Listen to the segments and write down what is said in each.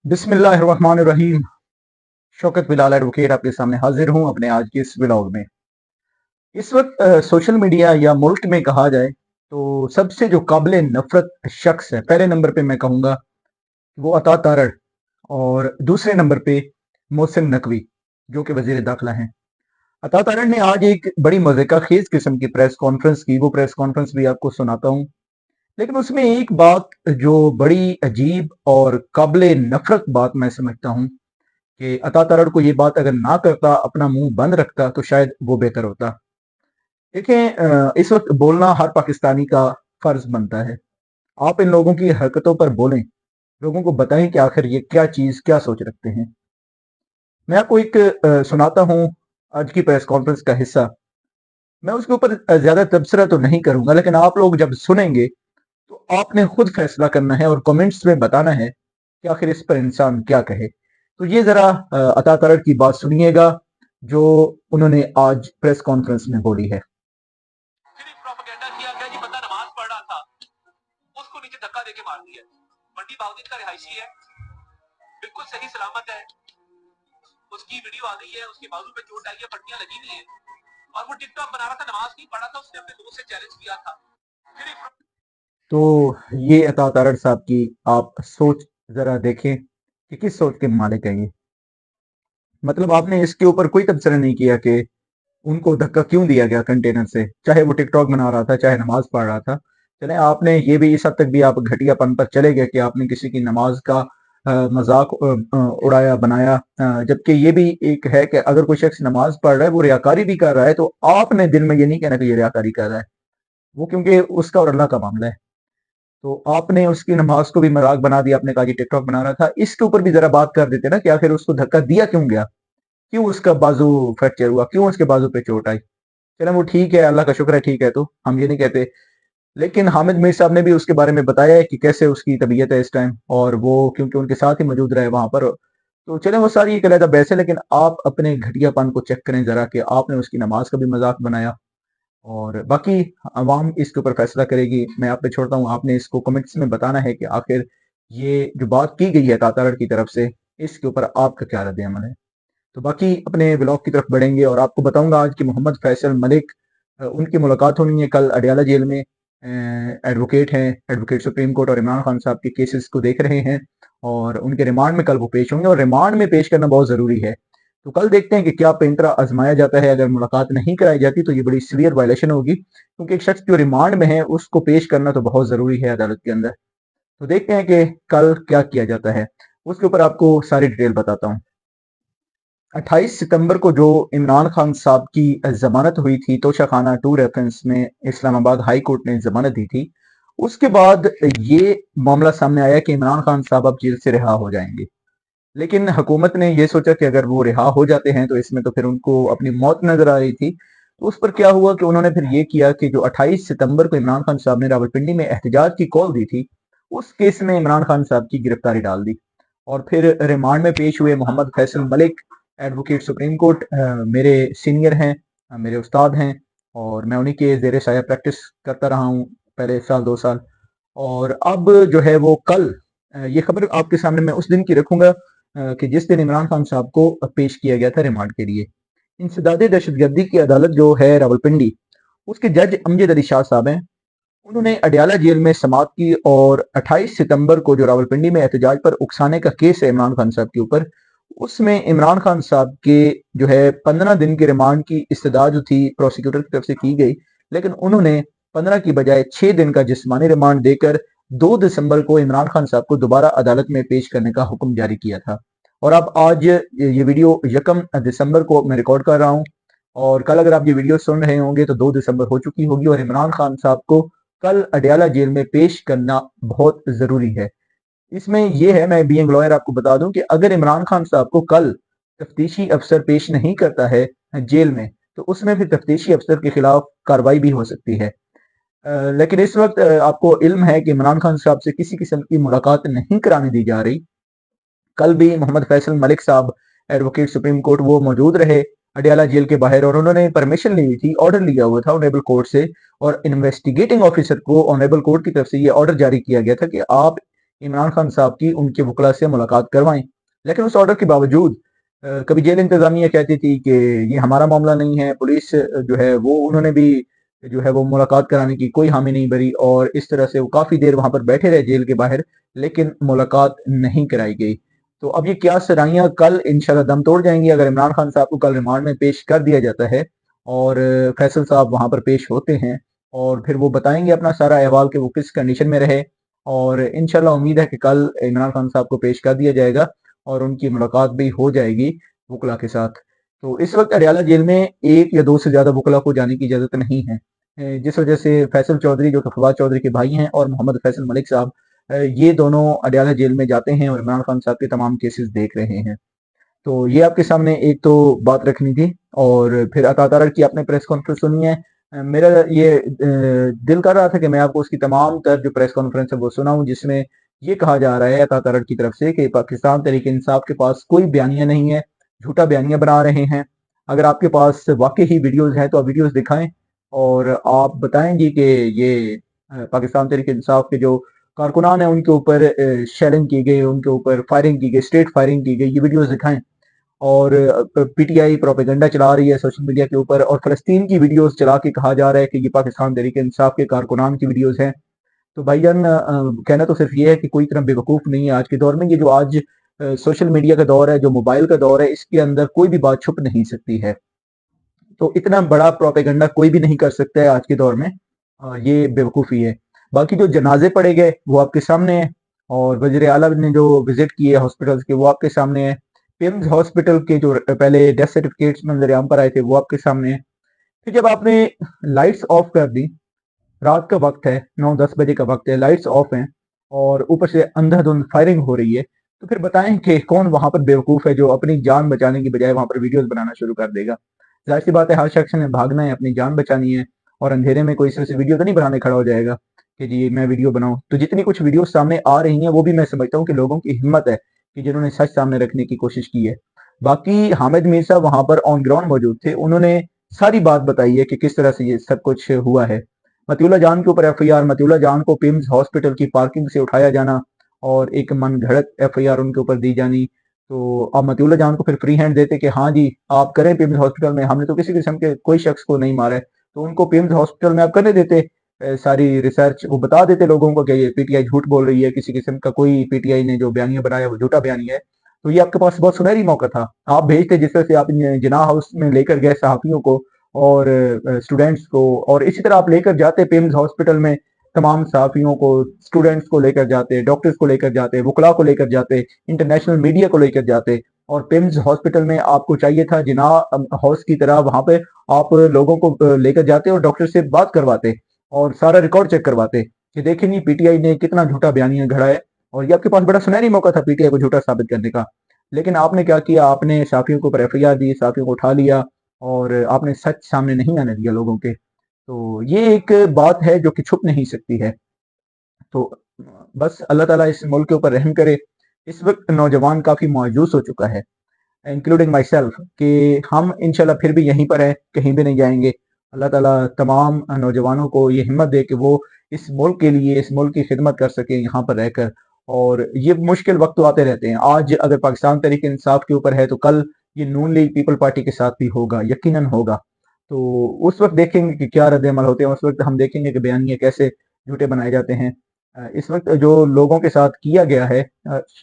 बिस्मिल्लाहिर्रहमानिर्रहीम। शौकत बिलाल एडवोकेट आपके सामने हाजिर हूं अपने आज के इस व्लॉग में। इस वक्त सोशल मीडिया या मुल्क में कहा जाए तो सबसे जो काबिल नफरत शख्स है, पहले नंबर पे मैं कहूंगा वो अता तारड़, और दूसरे नंबर पे मोहसिन नकवी जो कि वजीर दाखिला हैं। अता तारड़ ने आज एक बड़ी मज़ेका खेज किस्म की प्रेस कॉन्फ्रेंस की, वो प्रेस कॉन्फ्रेंस भी आपको सुनाता हूँ। लेकिन उसमें एक बात जो बड़ी अजीब और काबिल नफरत बात मैं समझता हूँ कि अता तारड़ को ये बात अगर ना करता, अपना मुंह बंद रखता, तो शायद वो बेहतर होता। देखें, इस वक्त बोलना हर पाकिस्तानी का फर्ज बनता है। आप इन लोगों की हरकतों पर बोलें, लोगों को बताएं कि आखिर ये क्या चीज, क्या सोच रखते हैं। मैं आपको एक सुनाता हूं आज की प्रेस कॉन्फ्रेंस का हिस्सा। मैं उसके ऊपर ज्यादा तबसरा तो नहीं करूंगा, लेकिन आप लोग जब सुनेंगे तो आपने खुद फैसला करना है और कमेंट्स में बताना है कि आखिर इस पर इंसान क्या कहे। तो ये जरा अता तारड़ की बात सुनिएगा जो उन्होंने आज प्रेस कॉन्फ्रेंस में बोली है। फिर एक प्रोपेगेंडा किया गया जी, बंदा नमाज पढ़ रहा था, उसको नीचे धक्का देके मार दिया। मंडी बाउद्दीन का रिहायशी है, बिल्कुल सही सलामत है, उसकी वीडियो आ गई है, उसके बाजू पे चोट आई है, पट्टियां लगी हुई है और वो टिकटॉक बना रहा था, नमाज नहीं पढ़ा था, उसने अपने दोस्त से चैलेंज किया था। फिर एक तो ये अता तारड़ साहब की आप सोच जरा देखें कि किस सोच के मालिक हैं ये। मतलब आपने इसके ऊपर कोई तबसरा नहीं किया कि उनको धक्का क्यों दिया गया कंटेनर से, चाहे वो टिकटॉक बना रहा था, चाहे नमाज पढ़ रहा था। चले, आपने ये भी इस हद तक भी आप घटियापन पर चले गए कि आपने किसी की नमाज का मजाक उड़ाया, बनाया। जबकि ये भी एक है कि अगर कोई शख्स नमाज पढ़ रहा है, वो रियाकारी भी कर रहा है, तो आपने दिल में ये नहीं कहना कि ये रियाकारी कर रहा है, वो क्योंकि उसका और अल्लाह का मामला है। तो आपने उसकी नमाज को भी मजाक बना दिया, आपने कहा कि टिकटॉक बना रहा था। इसके ऊपर भी जरा बात कर देते ना कि आखिर उसको धक्का दिया क्यों गया, क्यों उसका बाजू फ्रैक्चर हुआ, क्यों उसके बाजू पे चोट आई। चलो वो ठीक है, अल्लाह का शुक्र है, ठीक है, तो हम ये नहीं कहते। लेकिन हामिद मीर साहब ने भी उसके बारे में बताया है कि कैसे उसकी तबीयत है इस टाइम, और वो क्योंकि उनके साथ ही मौजूद रहे वहां पर। तो चले, वो सारी एक अलग बहस है, लेकिन आप अपने घटियापन को चेक करें जरा कि आपने उसकी नमाज का भी मजाक बनाया। और बाकी अवाम इसके ऊपर फैसला करेगी, मैं आप पे छोड़ता हूँ। आपने इसको कमेंट्स में बताना है कि आखिर ये जो बात की गई है तातारड़ की तरफ से, इसके ऊपर आपका क्या रद्द अमल है। तो बाकी अपने ब्लॉग की तरफ बढ़ेंगे और आपको बताऊंगा आज कि मोहम्मद फैसल मलिक, उनकी मुलाकात होनी है कल अडयाला जेल में। एडवोकेट हैं, एडवोकेट सुप्रीम कोर्ट और इमरान खान साहब के केसेस को देख रहे हैं और उनके रिमांड में कल वो पेश होंगे, और रिमांड में पेश करना बहुत ज़रूरी है। तो कल देखते हैं कि क्या पेंतरा आजमाया जाता है। अगर मुलाकात नहीं कराई जाती तो ये बड़ी सीवियर वायलेशन होगी, क्योंकि एक शख्स जो रिमांड में है उसको पेश करना तो बहुत ज़रूरी है अदालत के अंदर। तो देखते हैं कि कल क्या किया जाता है, उसके ऊपर आपको सारी डिटेल बताता हूँ। 28 सितंबर को जो इमरान खान साहब की जमानत हुई थी, तोशाखाना 2 रेफरेंस में इस्लामाबाद हाई कोर्ट ने जमानत दी थी। उसके बाद ये मामला सामने आया कि इमरान खान साहब अब जेल से रिहा हो जाएंगे। लेकिन हुकूमत ने ये सोचा कि अगर वो रिहा हो जाते हैं तो इसमें तो फिर उनको अपनी मौत नजर आ रही थी। तो उस पर क्या हुआ कि उन्होंने फिर ये किया कि जो 28 सितंबर को इमरान खान साहब ने रावलपिंडी में एहतजाज की कॉल दी थी, उस केस में इमरान खान साहब की गिरफ्तारी डाल दी। और फिर रिमांड में पेश हुए Mohammad Faisal Malik, advocate supreme court, मेरे सीनियर हैं, मेरे उस्ताद हैं, और मैं उन्हीं के जेर साया प्रैक्टिस करता रहा हूँ पहले 1 साल 2 साल। और अब जो है वो कल ये खबर आपके सामने मैं उस दिन की रखूंगा कि जिस दिन इमरान खान साहब को पेश किया गया था रिमांड के लिए। इंसदाद दहशतगर्दी की अदालत जो है रावलपिंडी, उसके जज अमजद अली शाह साहब हैं। उन्होंने अडयाला जेल में समाअत की और 28 सितंबर को जो रावलपिंडी में एहतजाज पर उकसाने का केस है इमरान खान साहब के ऊपर, उसमें इमरान खान साहब के जो है 15 दिन के रिमांड की इस्तदा जो थी प्रोसिक्यूटर की तरफ से की गई, लेकिन उन्होंने 15 की बजाय 6 दिन का जिस्मानी रिमांड देकर 2 दिसंबर को इमरान खान साहब को दोबारा अदालत में पेश करने का हुक्म जारी किया था। और अब आज ये वीडियो 1 दिसंबर को मैं रिकॉर्ड कर रहा हूँ, और कल अगर आप ये वीडियो सुन रहे होंगे तो 2 दिसंबर हो चुकी होगी, और इमरान खान साहब को कल अडयाला जेल में पेश करना बहुत जरूरी है। इसमें यह है, मैं बीइंग लॉयर आपको बता दूं कि अगर इमरान खान साहब को कल तफ्तीशी अफसर पेश नहीं करता है जेल में, तो उसमें फिर तफ्तीशी अफसर के खिलाफ कार्रवाई भी हो सकती है। लेकिन इस वक्त आपको इल्म है कि इमरान खान साहब से किसी किस्म की मुलाकात नहीं कराने दी जा रही। कल भी मोहम्मद फैसल मलिक साहब, एडवोकेट सुप्रीम कोर्ट, वो मौजूद रहे अडयाला जेल के बाहर, और उन्होंने परमिशन ली थी, ऑर्डर लिया हुआ था ऑनरेबल कोर्ट से, और इन्वेस्टिगेटिंग ऑफिसर को ऑनरेबल कोर्ट की तरफ से ये ऑर्डर जारी किया गया था कि आप इमरान खान साहब की उनके वकला से मुलाकात करवाएं। लेकिन उस ऑर्डर के बावजूद कभी जेल इंतजामिया कहती थी कि ये हमारा मामला नहीं है, पुलिस जो है वो उन्होंने भी जो है वो मुलाकात कराने की कोई हामी नहीं भरी, और इस तरह से वो काफी देर वहां पर बैठे रहे जेल के बाहर, लेकिन मुलाकात नहीं कराई गई। तो अब ये क्या सराइयां कल इंशाल्लाह दम तोड़ जाएंगी अगर इमरान खान साहब को कल रिमांड में पेश कर दिया जाता है और फैसल साहब वहां पर पेश होते हैं, और फिर वो बताएंगे अपना सारा अहवाल कि वो किस कंडीशन में रहे। और इंशाल्लाह उम्मीद है कि कल इमरान खान साहब को पेश कर दिया जाएगा और उनकी मुलाकात भी हो जाएगी वकला के साथ। तो इस वक्त अडयाला जेल में एक या दो से ज्यादा वकला को जाने की इजाजत नहीं है, जिस वजह से फैसल चौधरी जो कि फवाद चौधरी के भाई हैं और मोहम्मद फैसल मलिक साहब, ये दोनों अडयाला जेल में जाते हैं और इमरान खान साहब के तमाम केसेस देख रहे हैं। तो ये आपके सामने एक तो बात रखनी थी। और फिर अता तारड़ की आपने प्रेस कॉन्फ्रेंस सुनी है। मेरा ये दिल कर रहा था कि मैं आपको उसकी तमाम तर जो प्रेस कॉन्फ्रेंस है वो सुनाऊं, जिसमें ये कहा जा रहा है अता तारड़ की तरफ से कि पाकिस्तान तहरीक इंसाफ के पास कोई बयानिया नहीं है, झूठा बयानिया बना रहे हैं। अगर आपके पास वाकई ही वीडियोज हैं तो आप वीडियोज दिखाएं और आप बताएंगे कि ये पाकिस्तान तहरीक इंसाफ के जो कारकुनान है उनके ऊपर शेलिंग की गई, उनके ऊपर फायरिंग की गई, स्ट्रेट फायरिंग की गई, ये वीडियोज दिखाएं। और पीटीआई प्रोपेगेंडा चला रही है सोशल मीडिया के ऊपर और फलस्तीन की वीडियोस चला के कहा जा रहा है कि ये पाकिस्तान तहरीक इंसाफ के कारकुनान की वीडियोस हैं। तो भाईजान, कहना तो सिर्फ ये है कि कोई इतना बेवकूफ नहीं है आज के दौर में। ये जो आज सोशल मीडिया का दौर है, जो मोबाइल का दौर है, इसके अंदर कोई भी बात छुप नहीं सकती है। तो इतना बड़ा प्रोपेगेंडा कोई भी नहीं कर सकता है आज के दौर में, ये बेवकूफ़ी है। बाकी जो जनाजे पड़े गए वो आपके सामने है, और वज़ीर आला ने जो विजिट किए हॉस्पिटल्स के वो आपके सामने है। पिम्स हॉस्पिटल के जो पहले डेथ सर्टिफिकेट्स नजर पर आए थे वो आपके सामने है। फिर जब आपने लाइट्स ऑफ कर दी, रात का वक्त है, 9-10 बजे का वक्त है, लाइट्स ऑफ हैं और ऊपर से अंधाधुंध फायरिंग हो रही है, तो फिर बताएं कि कौन वहां पर बेवकूफ है जो अपनी जान बचाने की बजाय वहां पर वीडियोस बनाना शुरू कर देगा। जाहिर सी बात है, हर शख्स ने भागना है, अपनी जान बचानी है, और अंधेरे में कोई सिर्फ वीडियो तो नहीं बनाने खड़ा हो जाएगा कि जी मैं वीडियो बनाऊं। तो जितनी कुछ वीडियो सामने आ रही हैं वो भी मैं समझता हूँ कि लोगों की हिम्मत है कि जिन्होंने सच सामने रखने की कोशिश की है। बाकी हामिद मीर साहब वहां पर ऑन ग्राउंड मौजूद थे, उन्होंने सारी बात बताई है कि किस तरह से ये सब कुछ हुआ है। मतियुल्ला जान के ऊपर एफआईआर, मतियुल्ला जान को पिम्स हॉस्पिटल की पार्किंग से उठाया जाना और एक मन घड़त एफआईआर उनके ऊपर दी जानी। तो अब मतियुल्ला जान को फिर फ्री हैंड देते कि हाँ जी आप करें पिम्स हॉस्पिटल में, हमने तो किसी किस्म के कोई शख्स को नहीं मारा है, तो उनको पिम्स हॉस्पिटल में आप करने देते। सारी रिसर्च वो बता देते लोगों को कि ये पीटीआई झूठ बोल रही है, किसी किस्म का कोई पीटीआई ने जो बयानिया बनाया वो झूठा बयानिया है। तो ये आपके पास बहुत सुनहरी मौका था, आप भेजते जिस तरह से आप जिना हाउस में लेकर गए सहाफियों को और स्टूडेंट्स को, और इसी तरह आप लेकर जाते पिम्स हॉस्पिटल में तमाम सहाफियों को, स्टूडेंट्स को लेकर जाते, डॉक्टर्स को लेकर जाते, वकला को लेकर जाते, इंटरनेशनल मीडिया को लेकर जाते। और पिम्स हॉस्पिटल में आपको चाहिए था जिना हाउस की तरह वहां पे आप लोगों को लेकर जाते और डॉक्टर से बात करवाते और सारा रिकॉर्ड चेक करवाते कि देखें नहीं पीटीआई ने कितना झूठा बयानिया गढ़ा है। और ये आपके पास बड़ा सुनहरी मौका था पीटीआई को झूठा साबित करने का, लेकिन आपने क्या किया, आपने साफियों के ऊपर एफआईआर दी, साफियों को उठा लिया और आपने सच सामने नहीं आने दिया लोगों के। तो ये एक बात है जो कि छुप नहीं सकती है। तो बस अल्लाह ताला इस मुल्क के ऊपर रहम करे। इस वक्त नौजवान काफी मायूस हो चुका है, इंक्लूडिंग माई सेल्फ, कि हम इंशाल्लाह फिर भी यहीं पर हैं, कहीं भी नहीं जाएंगे। अल्लाह ताला तमाम नौजवानों को ये हिम्मत दे कि वो इस मुल्क के लिए, इस मुल्क की खिदमत कर सकें यहाँ पर रहकर। और ये मुश्किल वक्त तो आते रहते हैं, आज अगर पाकिस्तान तहरीक इंसाफ के ऊपर है तो कल ये नून लीग पीपल पार्टी के साथ भी होगा, यकीनन होगा। तो उस वक्त देखेंगे कि क्या रद्द अमल होते हैं, उस वक्त हम देखेंगे कि बयानिया कैसे झूठे बनाए जाते हैं। इस वक्त जो लोगों के साथ किया गया है,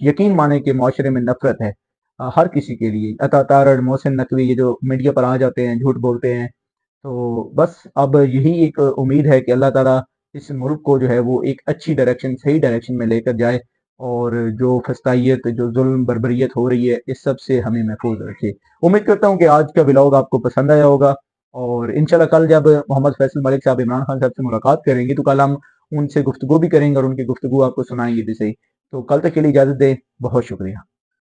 यकीन माने कि मुआशरे में नफरत है हर किसी के लिए। अता तारड़, मोहसिन नकवी, ये जो मीडिया पर आ जाते हैं, झूठ बोलते हैं। तो बस अब यही एक उम्मीद है कि अल्लाह ताला इस मुल्क को जो है वो एक अच्छी डायरेक्शन, सही डायरेक्शन में लेकर जाए, और जो फस्तायत, जो जुल्म बर्बरियत हो रही है, इस सब से हमें महफूज रखे। उम्मीद करता हूँ कि आज का व्लॉग आपको पसंद आया होगा, और इंशाल्लाह कल जब मोहम्मद फैसल मलिक साहब इमरान खान साहब से मुलाकात करेंगे तो कल हम उनसे गुफ्तगू भी करेंगे और उनकी गुफ्तगू आपको सुनाएंगे भी सही। तो कल तक के लिए इजाज़त दें, बहुत शुक्रिया।